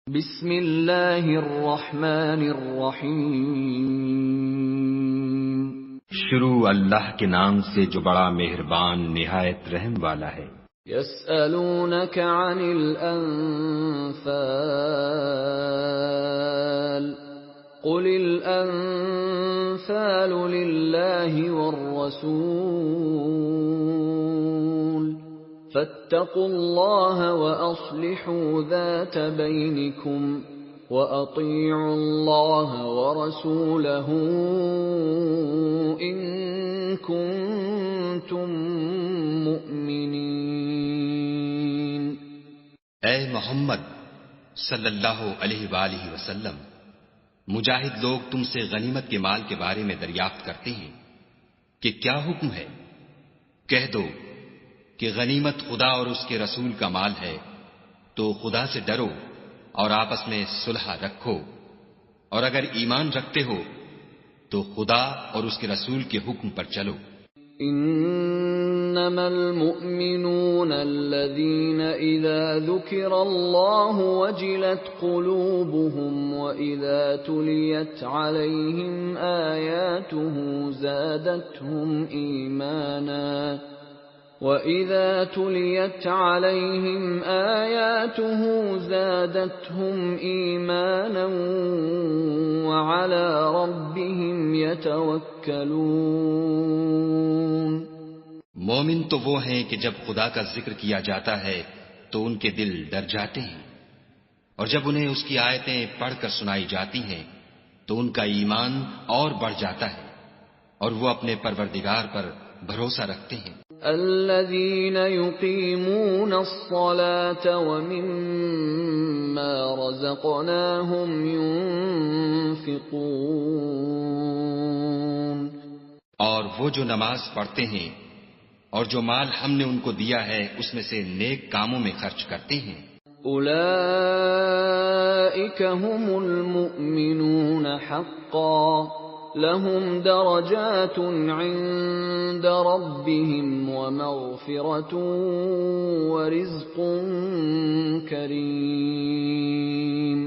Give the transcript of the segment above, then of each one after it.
بسم اللہ الرحمن الرحیم۔ شروع اللہ کے نام سے جو بڑا مہربان نہایت رحم والا ہے۔ یسألونک عن الانفال قل الانفال للہ والرسول فاتقوا اللہ واصلحوا ذات بینکم وَأَطِيعُوا اللَّهَ وَرَسُولَهُ إِن كُنتُم مُّؤْمِنِينَ۔ اے محمد صلی اللہ علیہ وآلہ وسلم، مجاہد لوگ تم سے غنیمت کے مال کے بارے میں دریافت کرتے ہیں کہ کیا حکم ہے؟ کہہ دو کہ غنیمت خدا اور اس کے رسول کا مال ہے، تو خدا سے ڈرو اور آپس میں صلح رکھو، اور اگر ایمان رکھتے ہو تو خدا اور اس کے رسول کے حکم پر چلو۔ انما المؤمنون الذين اذا ذكر الله وجلت قلوبهم واذا تليت عليهم آياته زادتهم ايمانا وَإِذَا تُلِيَتْ عَلَيْهِمْ آيَاتُهُ زَادَتْهُمْ إِيمَانًا وَعَلَى رَبِّهِمْ يَتَوَكَّلُونَ۔ مومن تو وہ ہیں کہ جب خدا کا ذکر کیا جاتا ہے تو ان کے دل ڈر جاتے ہیں، اور جب انہیں اس کی آیتیں پڑھ کر سنائی جاتی ہیں تو ان کا ایمان اور بڑھ جاتا ہے، اور وہ اپنے پروردگار پر بھروسہ رکھتے ہیں۔ الذين يقيمون الصلاة ومما رزقناهم ينفقون۔ اور وہ جو نماز پڑھتے ہیں اور جو مال ہم نے ان کو دیا ہے اس میں سے نیک کاموں میں خرچ کرتے ہیں۔ اولئک هم المؤمنون حقا لهم درجات عند ربهم ومغفرة ورزق کریم۔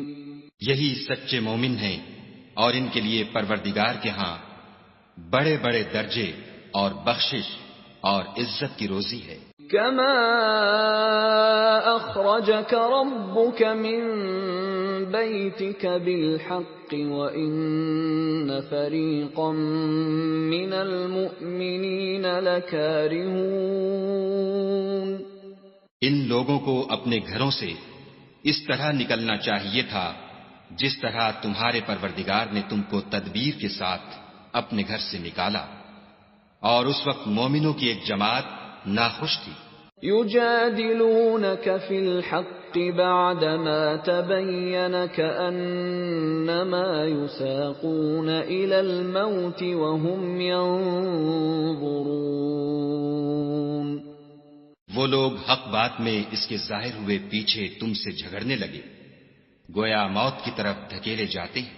یہی سچے مومن ہیں اور ان کے لیے پروردگار کے ہاں بڑے بڑے درجے اور بخشش اور عزت کی روزی ہے۔ كما اخرجك ربك من بيتك بالحق وان فريقا من المؤمنين لكارهون۔ ان لوگوں کو اپنے گھروں سے اس طرح نکلنا چاہیے تھا جس طرح تمہارے پروردگار نے تم کو تدبیر کے ساتھ اپنے گھر سے نکالا، اور اس وقت مومنوں کی ایک جماعت ناخوش تھی۔ یجادلونک فی الحق بعدما تبین کأنما یساقون الی الموت وهم ینظرون۔ وہ لوگ حق بات میں اس کے ظاہر ہوئے پیچھے تم سے جھگڑنے لگے، گویا موت کی طرف دھکیلے جاتے ہیں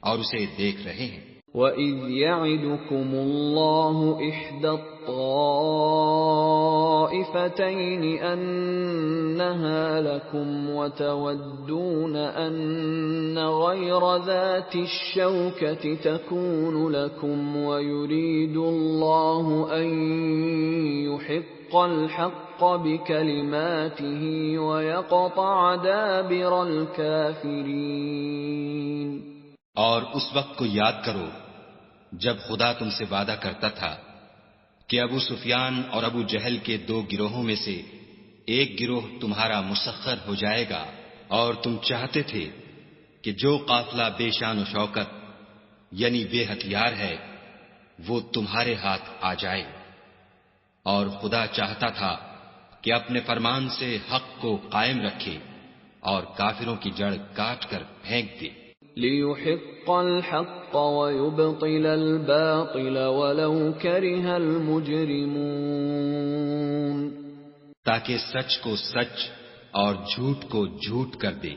اور اسے دیکھ رہے ہیں۔ وَإِذْ يَعِدُكُمُ اللَّهُ إِحْدَى الطَّائِفَتَيْنِ أَنَّهَا لَكُمْ وَتَوَدُّونَ أَنَّ غَيْرَ ذَاتِ الشَّوْكَةِ تَكُونُ لَكُمْ وَيُرِيدُ اللَّهُ أَن يُحِقَّ الْحَقَّ بِكَلِمَاتِهِ وَيَقْطَعَ دَابِرَ الْكَافِرِينَ۔ اور اس وقت کو یاد کرو جب خدا تم سے وعدہ کرتا تھا کہ ابو سفیان اور ابو جہل کے دو گروہوں میں سے ایک گروہ تمہارا مسخر ہو جائے گا، اور تم چاہتے تھے کہ جو قافلہ بے شان و شوکت یعنی بے ہتھیار ہے وہ تمہارے ہاتھ آ جائے، اور خدا چاہتا تھا کہ اپنے فرمان سے حق کو قائم رکھے اور کافروں کی جڑ کاٹ کر پھینک دے۔ لِيُحِقَّ الْحَقَّ وَيُبْطِلَ الْبَاطِلَ وَلَوْ كَرِهَ الْمُجْرِمُونَ۔ تاکہ سچ کو سچ اور جھوٹ کو جھوٹ کر دے،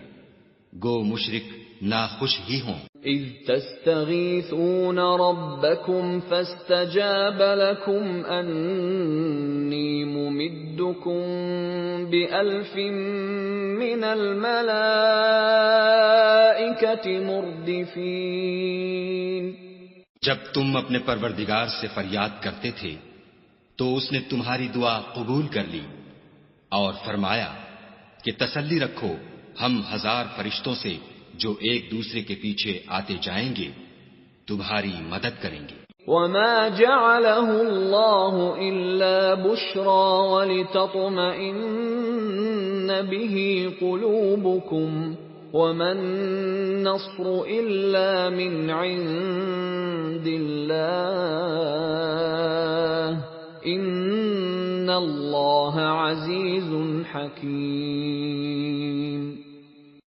گو مشرک ناخوش ہی ہوں۔ اِذْ تَسْتَغِيثُونَ رَبَّكُمْ فَاسْتَجَابَ لَكُمْ أَنِّي مُمِدُّكُمْ بِأَلْفٍ مِّنَ الْمَلَائِكَةِ الْمَلَائِكَةِ مُرْدِفِينَ جب تم اپنے پروردگار سے فریاد کرتے تھے تو اس نے تمہاری دعا قبول کر لی اور فرمایا کہ تسلی رکھو، ہم 1000 فرشتوں سے جو ایک دوسرے کے پیچھے آتے جائیں گے تمہاری مدد کریں گے۔ وَمَا جَعَلَهُ اللَّهُ إِلَّا بُشْرَى وَلِتَطْمَئِنَّ بِهِ قُلُوبُكُمْ وَمَا النَّصْرُ إِلَّا مِنْ عِنْدِ اللَّهِ إِنَّ اللَّهَ عَزِيزٌ حَكِيمٌ۔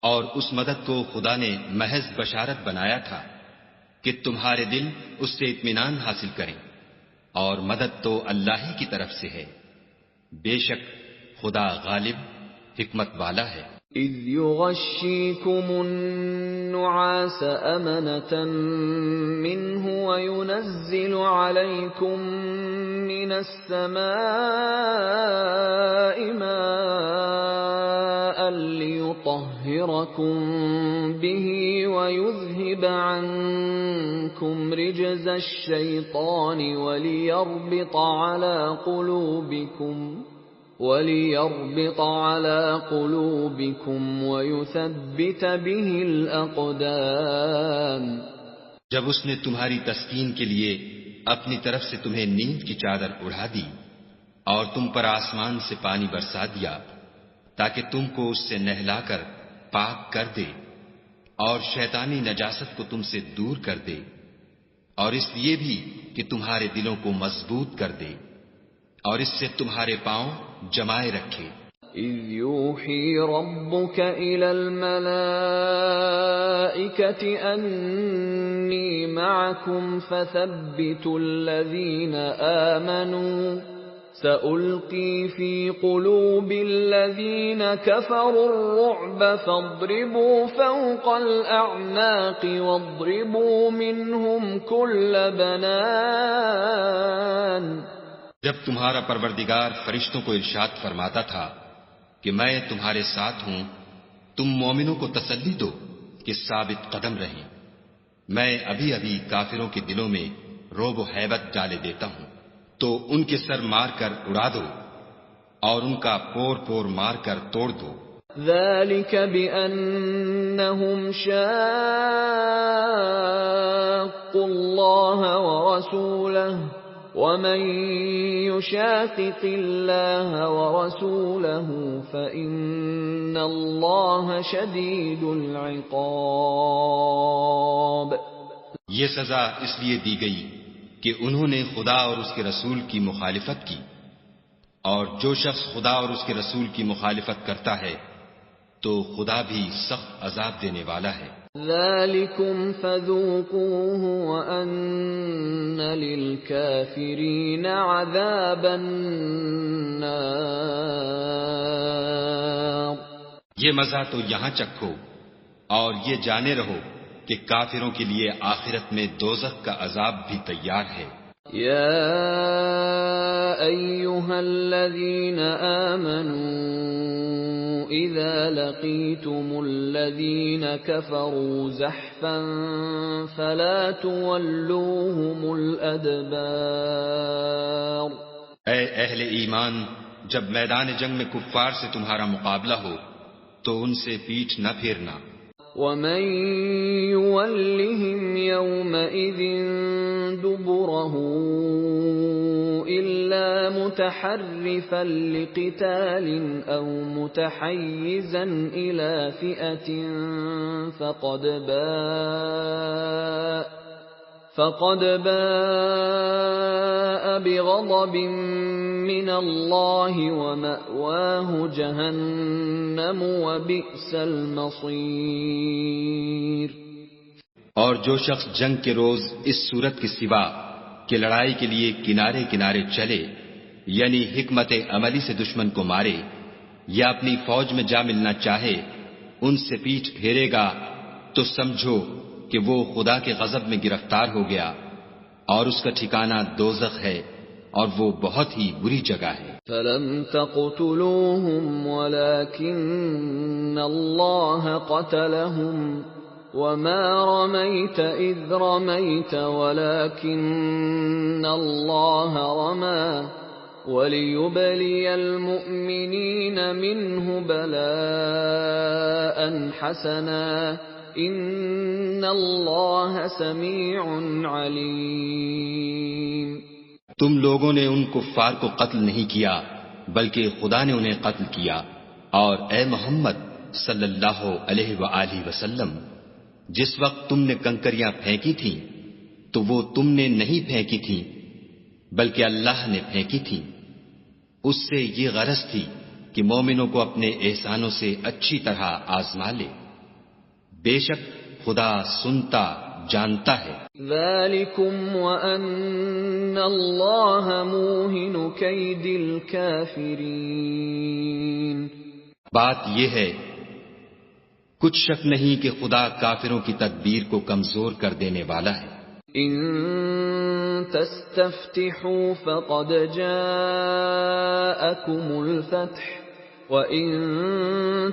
اور اس مدد کو خدا نے محض بشارت بنایا تھا کہ تمہارے دل اس سے اطمینان حاصل کریں، اور مدد تو اللہ ہی کی طرف سے ہے، بے شک خدا غالب حکمت والا ہے۔ اِذْ يُغَشِّيكُمُ النُّعَاسَ أَمَنَةً مِّنْهُ وَيُنَزِّلُ عَلَيْكُم مِّنَ السَّمَاءِ مَاءً لِّيُطَهِّرَكُم بِهِ وَيُذْهِبَ عَنكُمْ رِجْزَ الشَّيْطَانِ وَلِيَرْبِطَ عَلَى قُلُوبِكُمْ وَيُثَبِّتَ بِهِ الْأَقْدَامَ۔ جب اس نے تمہاری تسکین کے لیے اپنی طرف سے تمہیں نیند کی چادر اڑا دی اور تم پر آسمان سے پانی برسا دیا تاکہ تم کو اس سے نہلا کر پاک کر دے اور شیطانی نجاست کو تم سے دور کر دے، اور اس لیے بھی کہ تمہارے دلوں کو مضبوط کر دے اور اس سے تمہارے پاؤں جمائے رکھے۔ اِذْ يُوحِي رَبُّكَ إِلَى الْمَلَائِكَةِ أَنِّي مَعَكُمْ فَثَبِّتُوا الَّذِينَ آمَنُوا سَأُلْقِي فِي قُلُوبِ الَّذِينَ كَفَرُوا الرُّعْبَ فَاضْرِبُوا فَوْقَ الْأَعْنَاقِ وَاضْرِبُوا مِنْهُمْ كُلَّ بَنَانٍ۔ جب تمہارا پروردگار فرشتوں کو ارشاد فرماتا تھا کہ میں تمہارے ساتھ ہوں، تم مومنوں کو تسلی دو کہ ثابت قدم رہیں، میں ابھی ابھی کافروں کے دلوں میں رعب و ہیبت ڈالے دیتا ہوں، تو ان کے سر مار کر اڑا دو اور ان کا پور پور مار کر توڑ دو۔ ذَلِكَ بِأَنَّهُمْ شَاقُّوا اللَّهَ وَرَسُولَهُ وَمَن يُشَاقِقِ اللَّهَ وَرَسُولَهُ فَإِنَّ اللَّهَ شَدِيدُ الْعِقَابِ۔ یہ سزا اس لیے دی گئی کہ انہوں نے خدا اور اس کے رسول کی مخالفت کی، اور جو شخص خدا اور اس کے رسول کی مخالفت کرتا ہے تو خدا بھی سخت عذاب دینے والا ہے۔ ذَلِكُمْ فَذُوقُوهُ وَأَنَّ لِلْكَافِرِينَ عَذَابَ النَّارِ۔ یہ مزہ تو یہاں چکھو اور یہ جانے رہو کہ کافروں کے لیے آخرت میں دوزخ کا عذاب بھی تیار ہے۔ یا ایھا الذین آمنوا اذا لقیتم الذین کفروا زحفا فلا تولوهم الادبار۔ اے اہل ایمان، جب میدان جنگ میں کفار سے تمہارا مقابلہ ہو تو ان سے پیٹھ نہ پھیرنا۔ وَمَن يُوَلِّهِمْ يَوْمَئِذٍ دُبُرَهُ إِلَّا مُتَحَرِّفًا لِقِتَالٍ أَوْ مُتَحَيِّزًا إِلَى فِئَةٍ فَقَدْ بَاءَ بِغَضَبٍ مِّنَ اللَّهِ وَمَأْوَاهُ جَهَنَّمُ وَبِئْسَ الْمَصِيرُ۔ اور جو شخص جنگ کے روز اس صورت کے سوا کہ لڑائی کے لیے کنارے کنارے چلے، یعنی حکمت عملی سے دشمن کو مارے یا اپنی فوج میں جا ملنا چاہے، ان سے پیٹھ پھیرے گا تو سمجھو کہ وہ خدا کے غضب میں گرفتار ہو گیا، اور اس کا ٹھکانہ دوزخ ہے، اور وہ بہت ہی بری جگہ ہے۔ فَلَمْ تَقْتُلُوهُمْ وَلَكِنَّ اللَّهَ قَتَلَهُمْ وما رميت إذ رميت ولكن الله رمى وَلِيُبْلِيَ الْمُؤْمِنِينَ مِنْهُ بَلَاءً حَسَنًا إِنَّ اللَّهَ سَمِيعٌ عَلِيمٌ۔ تم لوگوں نے ان کفار کو قتل نہیں کیا بلکہ خدا نے انہیں قتل کیا، اور اے محمد صلی اللہ علیہ وآلہ وسلم، جس وقت تم نے کنکریاں پھینکی تھیں تو وہ تم نے نہیں پھینکی تھیں بلکہ اللہ نے پھینکی تھیں۔ اس سے یہ غرض تھی کہ مومنوں کو اپنے احسانوں سے اچھی طرح آزما لے، بے شک خدا سنتا جانتا ہے۔ ذَلِكُمْ وَأَنَّ اللَّهَ مُوهِنُ كَيْدِ الْكَافِرِينَ۔ بات یہ ہے، کچھ شک نہیں کہ خدا کافروں کی تدبیر کو کمزور کر دینے والا ہے۔ ان تستفتحوا فقد جاءكم الفتح وان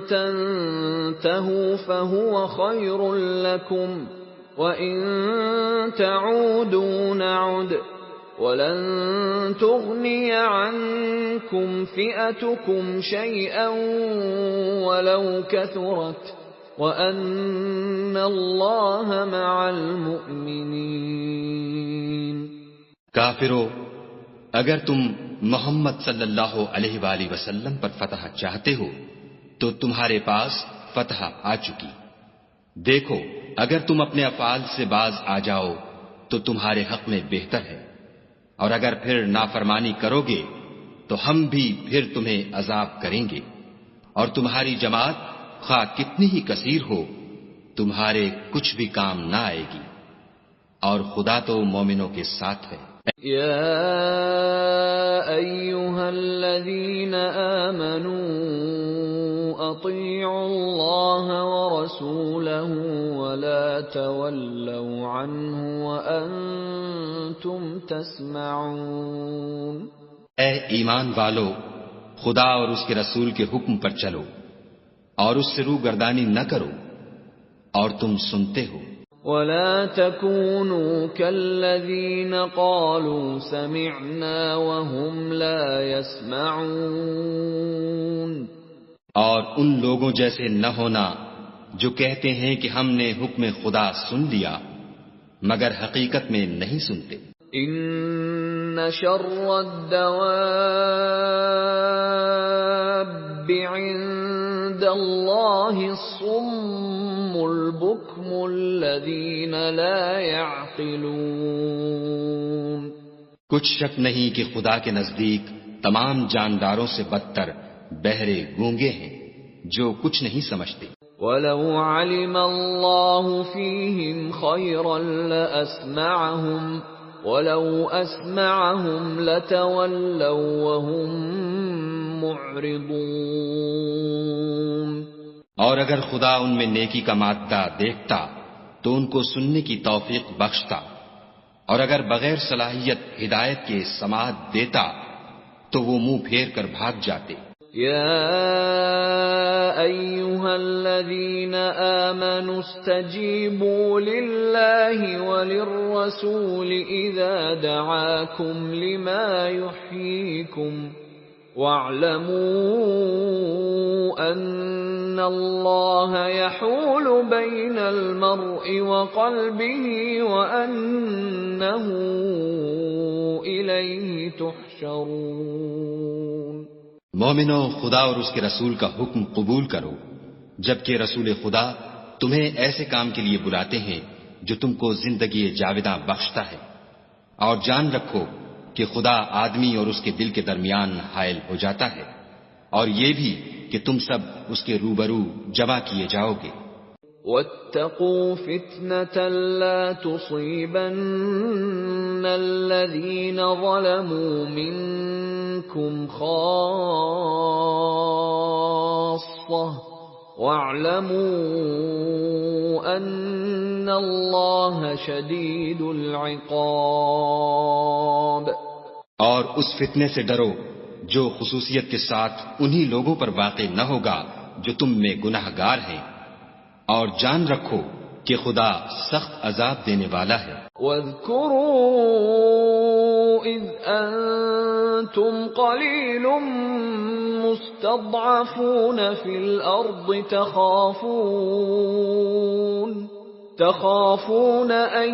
تنتهوا فهو خير لكم وان تعودوا نعد ولن تغني عنكم فئتكم شيئا ولو كثرت وَأَنَّ اللَّهَ مَعَ الْمُؤْمِنِينَ۔ کافرو، اگر تم محمد صلی اللہ علیہ وآلہ وسلم پر فتح چاہتے ہو تو تمہارے پاس فتح آ چکی۔ دیکھو، اگر تم اپنے افعال سے باز آ جاؤ تو تمہارے حق میں بہتر ہے، اور اگر پھر نافرمانی کرو گے تو ہم بھی پھر تمہیں عذاب کریں گے، اور تمہاری جماعت خواہ کتنی ہی کثیر ہو تمہارے کچھ بھی کام نہ آئے گی، اور خدا تو مومنوں کے ساتھ ہے۔ یا ایھا الذین آمنوا اطیعوا اللہ ورسولہ ولا تولوا عنہ وانتم تسمعون۔ اے ایمان والو، خدا اور اس کے رسول کے حکم پر چلو اور اس سے روگردانی نہ کرو اور تم سنتے ہو۔ وَلَا تَكُونُوا كَالَّذِينَ قَالُوا سَمِعْنَا وَهُمْ لَا يَسْمَعُونَ۔ اور ان لوگوں جیسے نہ ہونا جو کہتے ہیں کہ ہم نے حکم خدا سن لیا مگر حقیقت میں نہیں سنتے۔ إِنَّ شَرَّ الدَّوَابِّ عِندَ اللَّهِ الصُّمُّ الْبُكْمُ الَّذِينَ لَا يَعْقِلُونَ۔ کچھ شک نہیں کہ خدا کے نزدیک تمام جانداروں سے بدتر بہرے گونگے ہیں جو کچھ نہیں سمجھتے۔ وَلَوْ عَلِمَ اللَّهُ فِيهِمْ خَيْرًا لَأَسْمَعَهُمْ وَلَوْ أَسْمَعَهُمْ لَتَوَلَّوْا وَهُمْ معرضون۔ اور اگر خدا ان میں نیکی کا مادہ دیکھتا تو ان کو سننے کی توفیق بخشتا، اور اگر بغیر صلاحیت ہدایت کے سماعت دیتا تو وہ منہ پھیر کر بھاگ جاتے۔ یا ایھا الذین آمنوا استجیبوا للہ وللرسول اذا دعاکم لما یحییکم وَاعْلَمُوا أَنَّ اللَّهَ يَحُولُ بَيْنَ الْمَرْءِ وَقَلْبِهِ وَأَنَّهُ إِلَيْهِ تُحْشَرُونَ۔ مومنو، خدا اور اس کے رسول کا حکم قبول کرو جبکہ رسول خدا تمہیں ایسے کام کے لیے بلاتے ہیں جو تم کو زندگی جاوداں بخشتا ہے، اور جان رکھو کہ خدا آدمی اور اس کے دل کے درمیان حائل ہو جاتا ہے، اور یہ بھی کہ تم سب اس کے روبرو جمع کیے جاؤ گے۔ وَاتَّقُوا فِتْنَةً لَا تُصِيبَنَّ الَّذِينَ ظَلَمُوا مِنكُمْ خَاصَّةً وَاعْلَمُوا أَنَّ اللَّهَ شَدِيدُ الْعِقَابِ۔ اور اس فتنے سے ڈرو جو خصوصیت کے ساتھ انہی لوگوں پر واقع نہ ہوگا جو تم میں گناہگار ہیں، اور جان رکھو کہ خدا سخت عذاب دینے والا ہے۔ وَاذْكُرُوا إِذْ أَنْتُمْ قَلِيلٌ مُسْتَضْعَفُونَ فِي الْأَرْضِ تخافون أن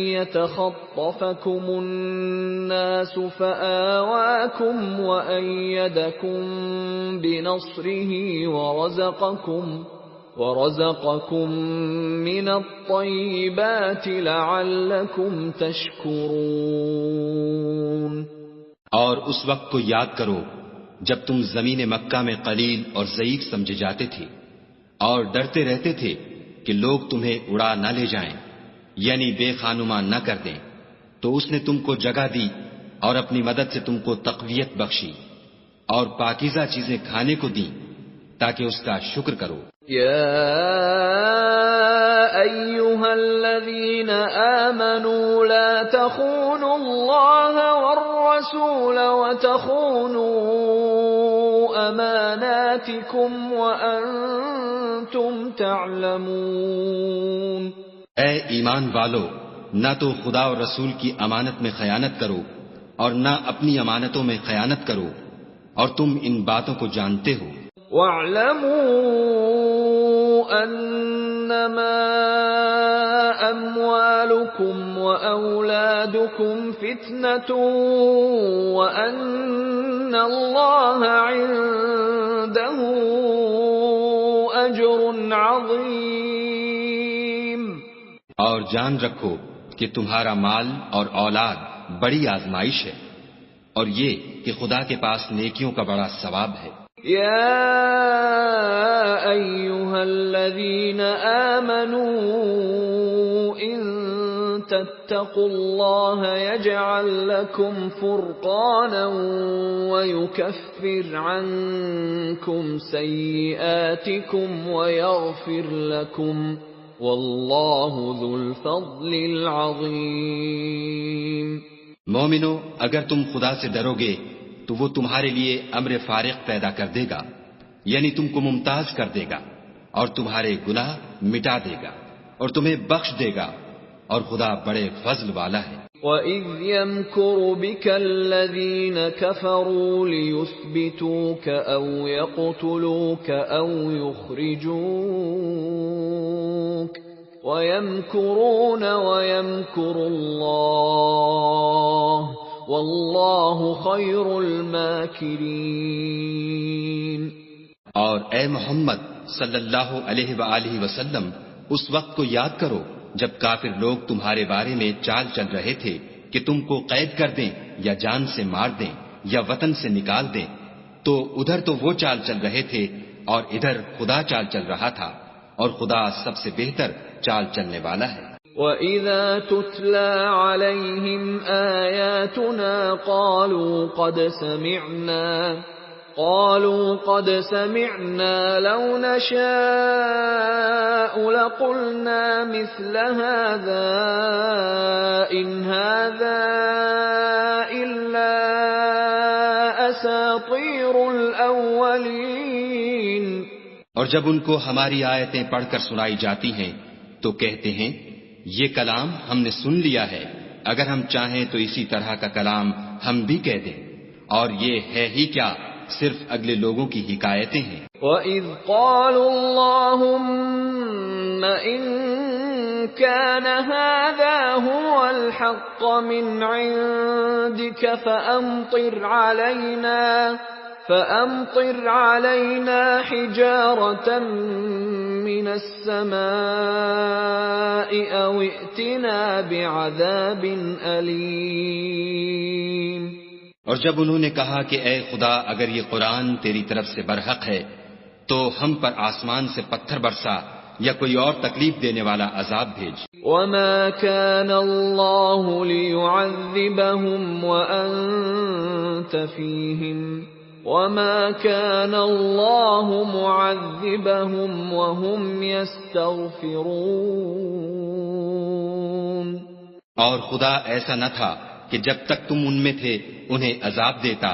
يتخطفكم الناس فآواكم وأيدكم بنصره ورزقكم من الطيبات لعلكم تشكرون۔ اور اس وقت کو یاد کرو جب تم زمین مکہ میں قلیل اور ضعیف سمجھے جاتے تھے اور ڈرتے رہتے تھے کہ لوگ تمہیں اڑا نہ لے جائیں، یعنی بے خانما نہ کر دیں، تو اس نے تم کو جگہ دی اور اپنی مدد سے تم کو تقویت بخشی اور پاکیزہ چیزیں کھانے کو دیں تاکہ اس کا شکر کرو۔ یا ایھا الذین آمنوا لا تخونوا اللہ والرسول وتخونوا اماناتکم وانتم تعلمون۔ اے ایمان والو، نہ تو خدا اور رسول کی امانت میں خیانت کرو اور نہ اپنی امانتوں میں خیانت کرو اور تم ان باتوں کو جانتے ہو۔ وَاعْلَمُوا أَنَّمَا أَمْوَالُكُمْ وَأَوْلَادُكُمْ فِتْنَةٌ وَأَنَّ اللَّهَ عِندَهُ أَجْرٌ عَظِيمٌ۔ اور جان رکھو کہ تمہارا مال اور اولاد بڑی آزمائش ہے، اور یہ کہ خدا کے پاس نیکیوں کا بڑا ثواب ہے۔ یا ایھا الذین آمنوا ان تتقوا اللہ یجعل لکم فرقانا ویکفر عنکم سیئاتکم ویغفر لکم واللہ ذو الفضل العظیم۔ مومنو، اگر تم خدا سے ڈرو گے تو وہ تمہارے لیے امر فارق پیدا کر دے گا، یعنی تم کو ممتاز کر دے گا اور تمہارے گناہ مٹا دے گا اور تمہیں بخش دے گا، اور خدا بڑے فضل والا ہے۔ وَإِذْ يَمْكُرُ بِكَ الَّذِينَ كَفَرُوا لِيُثْبِتُوكَ أَوْ يَقْتُلُوكَ أَوْ يُخْرِجُوكَ وَيَمْكُرُونَ وَيَمْكُرُ اللَّهُ وَاللَّهُ خَيْرُ الْمَاكِرِينَ۔ اور اے محمد صلی اللہ علیہ وآلہ وسلم، اس وقت کو یاد کرو جب کافر لوگ تمہارے بارے میں چال چل رہے تھے کہ تم کو قید کر دیں یا جان سے مار دیں یا وطن سے نکال دیں، تو ادھر تو وہ چال چل رہے تھے اور ادھر خدا چال چل رہا تھا، اور خدا سب سے بہتر چال چلنے والا ہے۔ وَإِذَا تُتْلَى عَلَيْهِمْ آيَاتُنَا قالوا قد سمعنا لو نشاء لقلنا مثل هذا إن هذا إلا أساطير الأولين۔ اور جب ان کو ہماری آیتیں پڑھ کر سنائی جاتی ہیں تو کہتے ہیں یہ کلام ہم نے سن لیا ہے، اگر ہم چاہیں تو اسی طرح کا کلام ہم بھی کہہ دیں، اور یہ ہے ہی کیا، صرف اگلے لوگوں کی حکایتیں ہیں۔ وَإِذْ قَالُوا اللَّهُمَّ إِن كَانَ هَذَا هُوَ الْحَقَّ مِنْ عِندِكَ فَأَمْطِرْ عَلَيْنَا حِجَارَةً مِّنَ السَّمَاءِ أَوْ ائْتِنَا بِعَذَابٍ أَلِيمٍ۔ اور جب انہوں نے کہا کہ اے خدا، اگر یہ قرآن تیری طرف سے برحق ہے تو ہم پر آسمان سے پتھر برسا یا کوئی اور تکلیف دینے والا عذاب بھیج۔ وَمَا كَانَ اللَّهُ لِيُعَذِّبَهُمْ وَأَنْتَ فِيهِمْ وَمَا كَانَ اللَّهُ مُعَذِّبَهُمْ وَهُمْ يَسْتَغْفِرُونَ۔ اور خدا ایسا نہ تھا کہ جب تک تم ان میں تھے انہیں عذاب دیتا،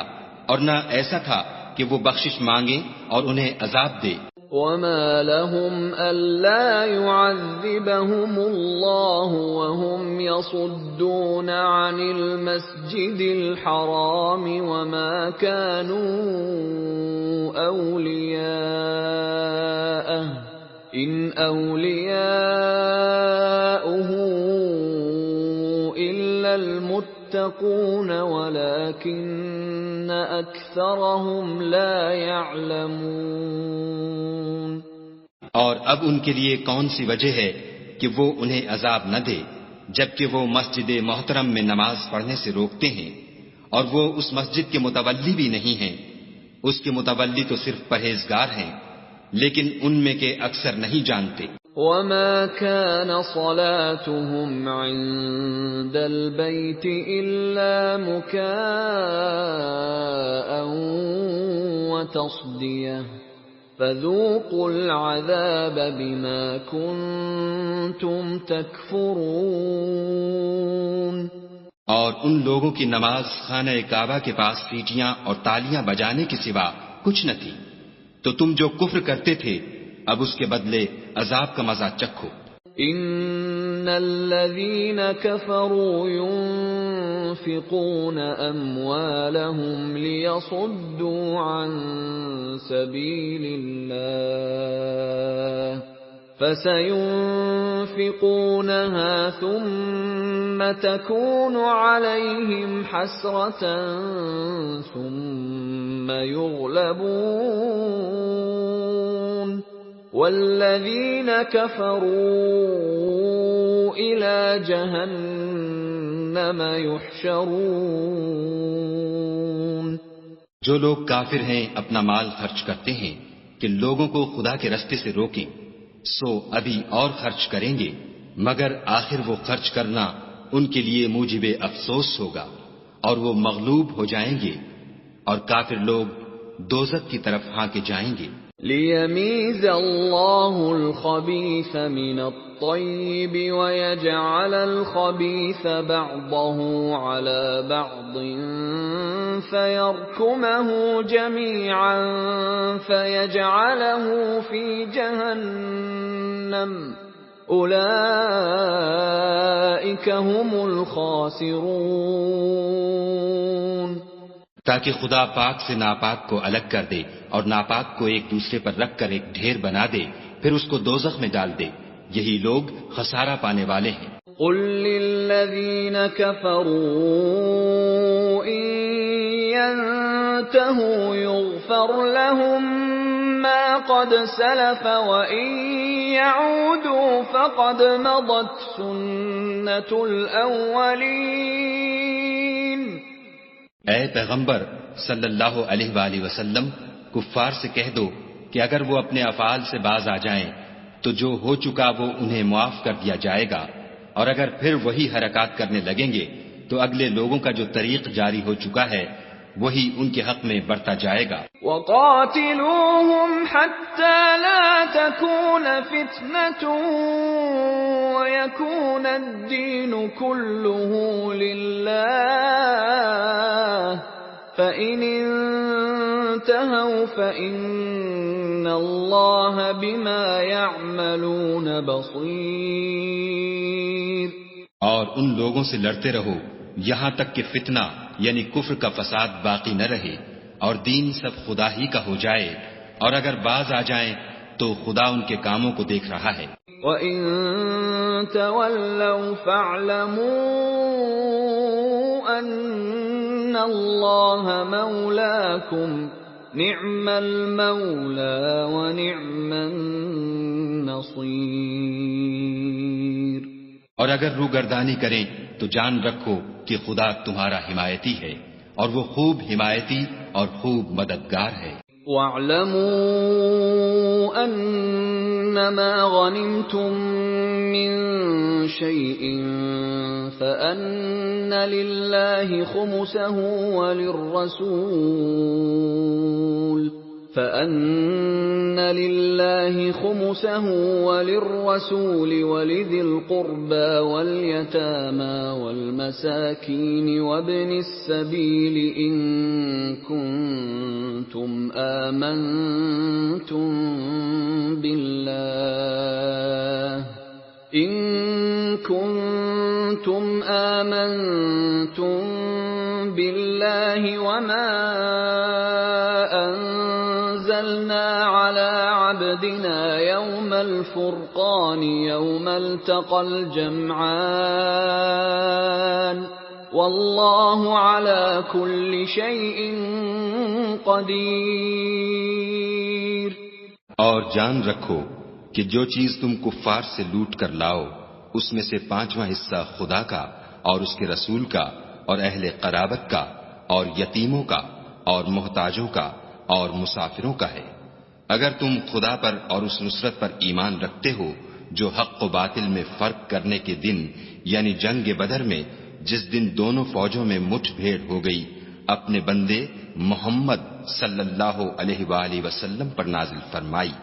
اور نہ ایسا تھا کہ وہ بخشش مانگے اور انہیں عذاب دے۔ وما لهم ألا يعذبهم الله وهم يصدون عن المسجد الحرام وما كانوا أولياءه إن أولياؤه إلا المتقون ولكن أكثرهم لا يعلمون۔ اور اب ان کے لیے کون سی وجہ ہے کہ وہ انہیں عذاب نہ دے جبکہ وہ مسجد محترم میں نماز پڑھنے سے روکتے ہیں اور وہ اس مسجد کے متولی بھی نہیں ہیں۔ اس کے متولی تو صرف پرہیزگار ہیں لیکن ان میں کے اکثر نہیں جانتے۔ وما كان صلاتهم عند البيت إلا مكاء وتصدية فذوقوا العذاب بما كنتم تكفرون۔ اور ان لوگوں کی نماز خانہ کعبہ کے پاس سیٹیاں اور تالیاں بجانے کے سوا کچھ نہ تھی، تو تم جو کفر کرتے تھے اب اس کے بدلے عذاب کا مزہ چکھو۔ ان الذين كفروا ينفقون اموالهم ليصدوا عن سبيل الله فسينفقونها ثم تكون عليهم حسرة ثم يغلبون والذين كفروا إلى جهنم يحشرون۔ جو لوگ کافر ہیں اپنا مال خرچ کرتے ہیں کہ لوگوں کو خدا کے رستے سے روکیں، سو ابھی اور خرچ کریں گے، مگر آخر وہ خرچ کرنا ان کے لیے موجب افسوس ہوگا اور وہ مغلوب ہو جائیں گے اور کافر لوگ دوزخ کی طرف ہانکے جائیں گے۔ لِيَمِيزَ اللَّهُ الْخَبِيثَ مِنَ الطَّيِّبِ وَيَجْعَلَ الْخَبِيثَ بَعْضَهُ عَلَى بَعْضٍ فَيَرْكُمَهُ جَمِيعًا فَيَجْعَلَهُ فِي جَهَنَّمَ أُولَئِكَ هُمُ الْخَاسِرُونَ۔ تاکہ خدا پاک سے ناپاک کو الگ کر دے اور ناپاک کو ایک دوسرے پر رکھ کر ایک ڈھیر بنا دے، پھر اس کو دوزخ میں ڈال دے، یہی لوگ خسارہ پانے والے ہیں۔ قل للذین کفروا ان ينتهوا يغفر لهم ما قد سلف وان يعودوا فقد مضت سنة الاولین۔ اے پیغمبر صلی اللہ علیہ وآلہ وسلم، کفار سے کہہ دو کہ اگر وہ اپنے افعال سے باز آ جائیں تو جو ہو چکا وہ انہیں معاف کر دیا جائے گا، اور اگر پھر وہی حرکات کرنے لگیں گے تو اگلے لوگوں کا جو طریق جاری ہو چکا ہے وہی ان کے حق میں بڑھتا جائے گا۔ وَقَاتِلُوهُمْ حَتَّى لَا تَكُونَ فِتْنَةٌ وَيَكُونَ الدِّينُ كُلُّهُ لِلَّهِ فَإِنِ انتهوا فَإِنَّ اللَّهَ بِمَا يَعْمَلُونَ بَصِيرٌ۔ اور ان لوگوں سے لڑتے رہو یہاں تک کہ فتنہ یعنی کفر کا فساد باقی نہ رہے اور دین سب خدا ہی کا ہو جائے، اور اگر باز آ جائیں تو خدا ان کے کاموں کو دیکھ رہا ہے۔ وَإِن تَوَلَّوْا فَاعْلَمُوا أَنَّ اللَّهَ مَوْلَاكُمْ نِعْمَ الْمَوْلَى وَنِعْمَ النَّصِيرُ۔ اور اگر روگردانی کریں تو جان رکھو کہ خدا تمہارا حمایتی ہے اور وہ خوب حمایتی اور خوب مددگار ہے۔ وَاعْلَمُوا أَنَّمَا غَنِمْتُم مِّن شَيْءٍ فَأَنَّ لِلَّهِ خُمُسَهُ وَلِلرَّسُولِ فَأَنَّ لِلَّهِ خُمُسَهُ وَلِلرَّسُولِ وَلِذِي الْقُرْبَى وَالْيَتَامَى وَالْمَسَاكِينِ وَابْنِ السَّبِيلِ إِن كُنتُمْ آمنتم بالله وما أنزلنا على عبدنا يوم الفرقان يوم التقى الجمعان والله على كل شيء قدیر۔ اور جان رکھو کہ جو چیز تم کفار سے لوٹ کر لاؤ اس میں سے 5واں حصہ خدا کا اور اس کے رسول کا اور اہل قرابت کا اور یتیموں کا اور محتاجوں کا اور مسافروں کا ہے۔ اگر تم خدا پر اور اس نصرت پر ایمان رکھتے ہو جو حق و باطل میں فرق کرنے کے دن یعنی جنگ بدر میں جس دن دونوں فوجوں میں مٹھ بھیڑ ہو گئی اپنے بندے محمد صلی اللہ علیہ وآلہ وسلم پر نازل فرمائی،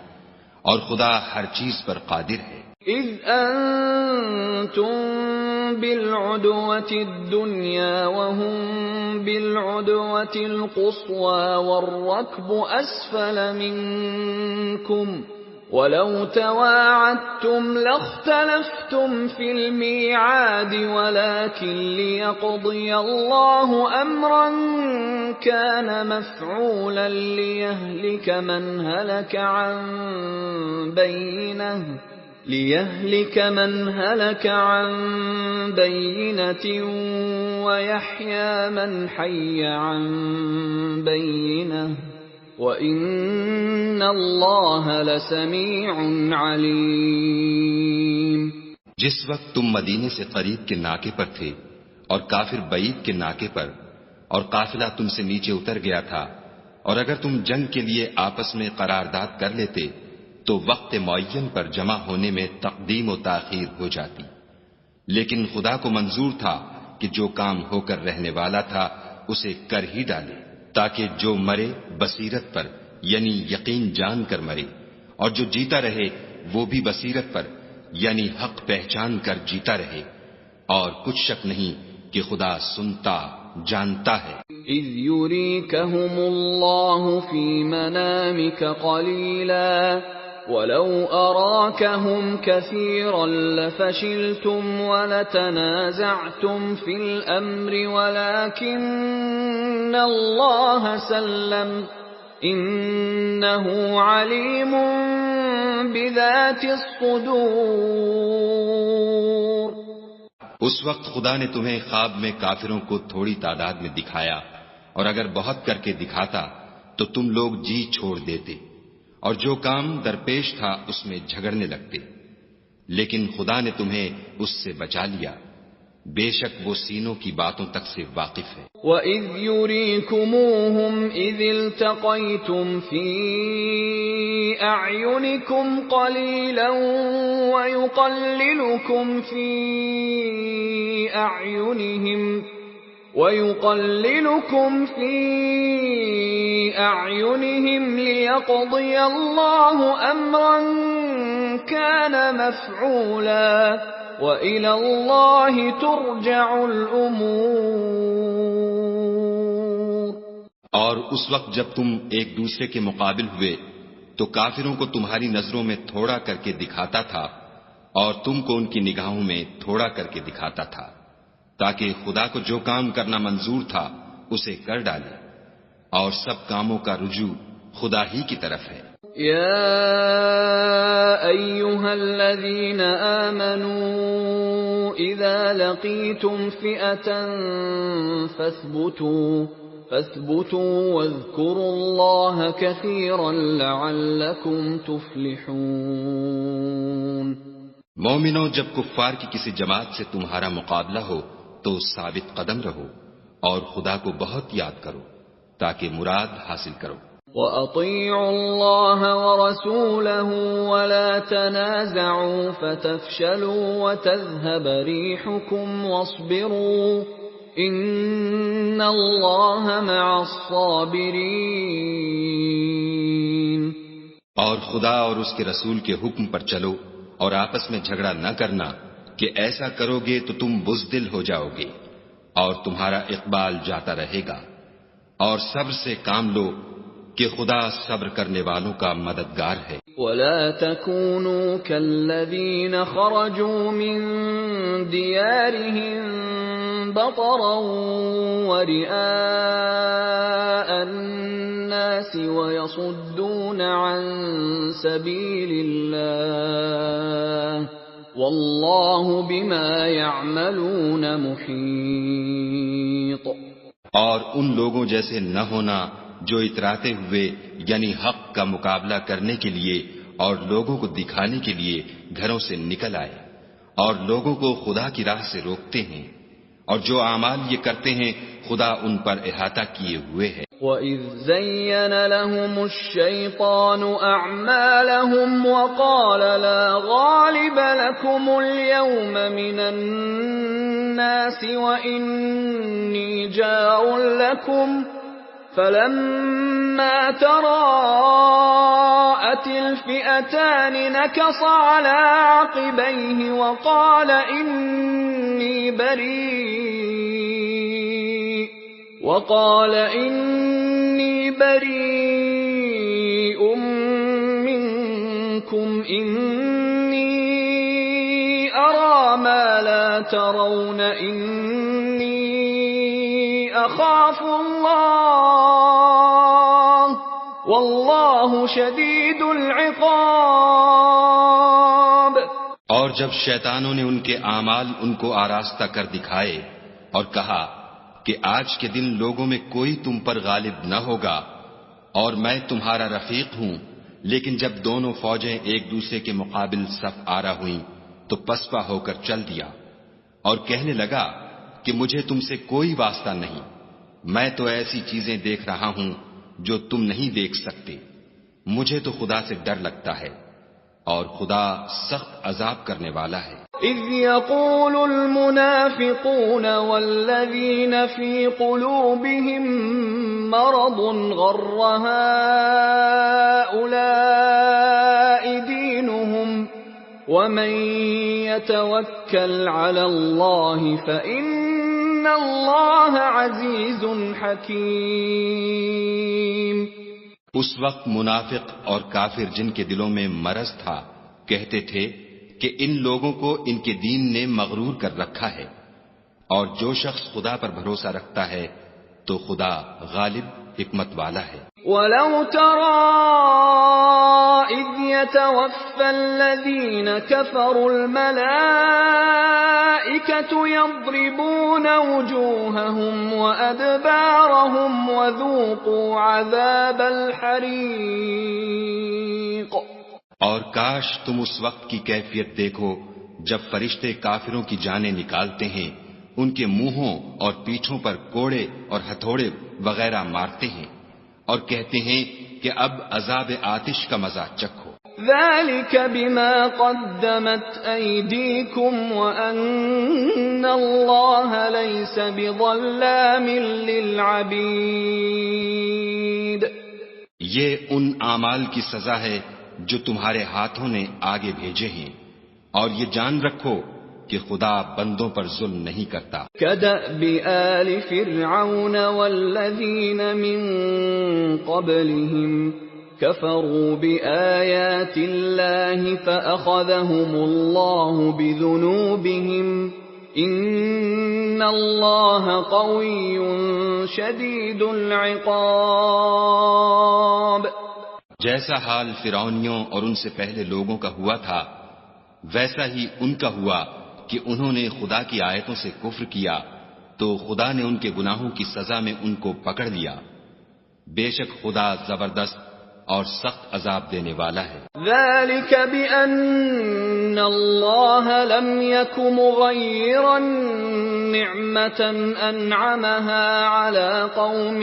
اور خدا ہر چیز پر قادر ہے۔ اذ انتم بالعدوة الدنيا وهم بالعدوة القصوى والركب اسفل منكم ولو تواعدتم لاختلفتم في الميعاد ولكن ليقضي الله امرا كان مفعولا ليهلك من هلك عن بينة ويحيى من حي عن بينة وَإِنَّ اللَّهَ لَسَمِيعٌ عَلِيمٌ۔ جس وقت تم مدینے سے قریب کے ناکے پر تھے اور کافر بعید کے ناکے پر اور قافلہ تم سے نیچے اتر گیا تھا، اور اگر تم جنگ کے لیے آپس میں قرارداد کر لیتے تو وقت معین پر جمع ہونے میں تقدیم و تاخیر ہو جاتی، لیکن خدا کو منظور تھا کہ جو کام ہو کر رہنے والا تھا اسے کر ہی ڈالے، تاکہ جو مرے بصیرت پر یعنی یقین جان کر مرے، اور جو جیتا رہے وہ بھی بصیرت پر یعنی حق پہچان کر جیتا رہے، اور کچھ شک نہیں کہ خدا سنتا جانتا ہے۔ اذ یریکہم اللہ فی منامک قلیلا ولو اراکہم کثیرا لفشلتم ولتنازعتم فی الامر ولكن اللہ سلم انہ علیم بذات الصدور۔ اس وقت خدا نے تمہیں خواب میں کافروں کو تھوڑی تعداد میں دکھایا، اور اگر بہت کر کے دکھاتا تو تم لوگ جی چھوڑ دیتے اور جو کام درپیش تھا اس میں جھگڑنے لگتے، لیکن خدا نے تمہیں اس سے بچا لیا، بے شک وہ سینوں کی باتوں تک سے واقف ہے۔ وَإِذْ يُرِيكُمُوهُمْ إِذِ الْتَقَيْتُمْ فِي أَعْيُنِكُمْ قَلِيلًا وَيُقَلِّلُكُمْ فِي أَعْيُنِهِمْ لِيَقْضِيَ اللَّهُ أَمْرًا كَانَ مَفْعُولًا وَإِلَى اللَّهِ تُرْجَعُ الْأُمُورُ۔ اور اس وقت جب تم ایک دوسرے کے مقابل ہوئے تو کافروں کو تمہاری نظروں میں تھوڑا کر کے دکھاتا تھا اور تم کو ان کی نگاہوں میں تھوڑا کر کے دکھاتا تھا، تاکہ خدا کو جو کام کرنا منظور تھا اسے کر ڈالے، اور سب کاموں کا رجوع خدا ہی کی طرف ہے۔ یا ایھا الذین آمنوا اذا لقیتم فئة فاثبتوا واذکروا اللہ کثیرا لعلکم تفلحون۔ مومنوں، جب کفار کی کسی جماعت سے تمہارا مقابلہ ہو تو ثابت قدم رہو اور خدا کو بہت یاد کرو تاکہ مراد حاصل کرو۔ وَأَطِيعُوا اللَّهَ وَرَسُولَهُ وَلَا تَنَازَعُوا فَتَفْشَلُوا وَتَذْهَبَ رِيحُكُمْ وَاصْبِرُوا إِنَّ اللَّهَ مَعَ الصَّابِرِينَ۔ اور خدا اور اس کے رسول کے حکم پر چلو اور آپس میں جھگڑا نہ کرنا کہ ایسا کرو گے تو تم بزدل ہو جاؤ گے اور تمہارا اقبال جاتا رہے گا، اور صبر سے کام لو کہ خدا صبر کرنے والوں کا مددگار ہے۔ وَلَا تَكُونُوا كَالَّذِينَ خَرَجُوا مِن دِيَارِهِم بَطَرًا وَرِئَاءَ النَّاسِ وَيَصُدُّونَ عَن سَبِيلِ اللَّهِ وَاللَّهُ بِمَا يَعْمَلُونَ مُحِيطٌ۔ اور ان لوگوں جیسے نہ ہونا جو اتراتے ہوئے یعنی حق کا مقابلہ کرنے کے لیے اور لوگوں کو دکھانے کے لیے گھروں سے نکل آئے اور لوگوں کو خدا کی راہ سے روکتے ہیں، اور جو اعمال یہ کرتے ہیں خدا ان پر احاطہ کیے ہوئے ہے۔ وَإِذْ زَيَّنَ لَهُمُ الشَّيْطَانُ أَعْمَالَهُمْ وَقَالَ لَا غَالِبَ لَكُمُ الْيَوْمَ مِنَ النَّاسِ وَإِنِّي جَارٌ لَكُمْ فَلَمَّا تَرَاءَتِ الْفِئَتَانِ نَكَصَ عَلَى عَقِبَيْهِ وَقَالَ إِنِّي بَرِيءٌ مِّنكُمْ إِنِّي أَرَىٰ مَا لَا تَرَوْنَ إِنِّي أَخَافُ اللَّهَ وَاللَّهُ شَدِيدُ الْعِقَابِ۔ اور جب شیطانوں نے ان کے اعمال ان کو آراستہ کر دکھائے اور کہا کہ آج کے دن لوگوں میں کوئی تم پر غالب نہ ہوگا اور میں تمہارا رفیق ہوں، لیکن جب دونوں فوجیں ایک دوسرے کے مقابل صف آرا ہوئیں تو پسپا ہو کر چل دیا اور کہنے لگا کہ مجھے تم سے کوئی واسطہ نہیں، میں تو ایسی چیزیں دیکھ رہا ہوں جو تم نہیں دیکھ سکتے، مجھے تو خدا سے ڈر لگتا ہے اور خدا سخت عذاب کرنے والا ہے۔ إِذْ يَقُولُ الْمُنَافِقُونَ وَالَّذِينَ فِي قُلُوبِهِم مَّرَضٌ غَرَّ هَٰؤُلَاءِ دِينُهُمْ وَمَن يَتَوَكَّلْ عَلَى اللَّهِ فَإِنَّ اللَّهَ عَزِيزٌ حَكِيمٌ۔ اس وقت منافق اور کافر جن کے دلوں میں مرض تھا کہتے تھے کہ ان لوگوں کو ان کے دین نے مغرور کر رکھا ہے، اور جو شخص خدا پر بھروسہ رکھتا ہے تو خدا غالب حکمت والا ہے۔ وَلَوْ تَرَىٰ إِذْ يَتَوَفَّى الَّذِينَ كَفَرُوا الْمَلَائِكَةُ يَضْرِبُونَ وُجُوهَهُمْ وَأَدْبَارَهُمْ وَذُوقُوا عَذَابَ الْحَرِيقِ۔ اور کاش تم اس وقت کی کیفیت دیکھو جب فرشتے کافروں کی جانیں نکالتے ہیں، ان کے منہوں اور پیٹھوں پر کوڑے اور ہتھوڑے وغیرہ مارتے ہیں اور کہتے ہیں کہ اب عذاب آتش کا مزہ چکھو۔ ذَلِكَ بِمَا قَدَّمَتْ أَيْدِيكُمْ وَأَنَّ اللَّهَ لَيْسَ بِظَلَّامٍ لِّلْعَبِيدِ۔ یہ ان اعمال کی سزا ہے جو تمہارے ہاتھوں نے آگے بھیجے ہیں، اور یہ جان رکھو کہ خدا بندوں پر ظلم نہیں کرتا۔ كَدَأْبِ آلِ فِرْعَوْنَ وَالَّذِينَ مِن قَبْلِهِمْ كَفَرُوا بِآيَاتِ اللَّهِ فَأَخَذَهُمُ اللَّهُ بِذُنُوبِهِمْ إِنَّ اللَّهَ قَوِيٌّ شَدِيدُ الْعِقَابِ۔ جیسا حال فرعونیوں اور ان سے پہلے لوگوں کا ہوا تھا ویسا ہی ان کا ہوا کہ انہوں نے خدا کی آیتوں سے کفر کیا تو خدا نے ان کے گناہوں کی سزا میں ان کو پکڑ لیا، بے شک خدا زبردست اور سخت عذاب دینے والا ہے۔ ذَلِكَ بِأَنَّ اللَّهَ لَمْ يَكُ مُغَيِّرًا نِعْمَةً أَنْعَمَهَا عَلَى قَوْمٍ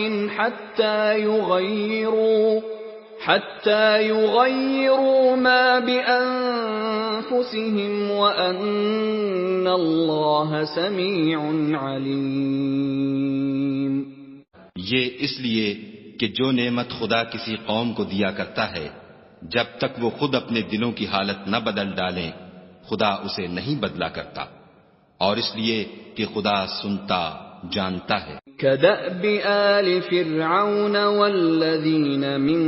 حَتَّى يُغَيِّرُوا مَا بِأَنفُسِهِمْ وَأَنَّ اللَّهَ سَمِيعٌ عَلِيمٌ۔ یہ اس لیے کہ جو نعمت خدا کسی قوم کو دیا کرتا ہے جب تک وہ خود اپنے دلوں کی حالت نہ بدل ڈالیں خدا اسے نہیں بدلا کرتا، اور اس لیے کہ خدا سنتا جانتا ہے۔ كدأب آل فرعون والذين من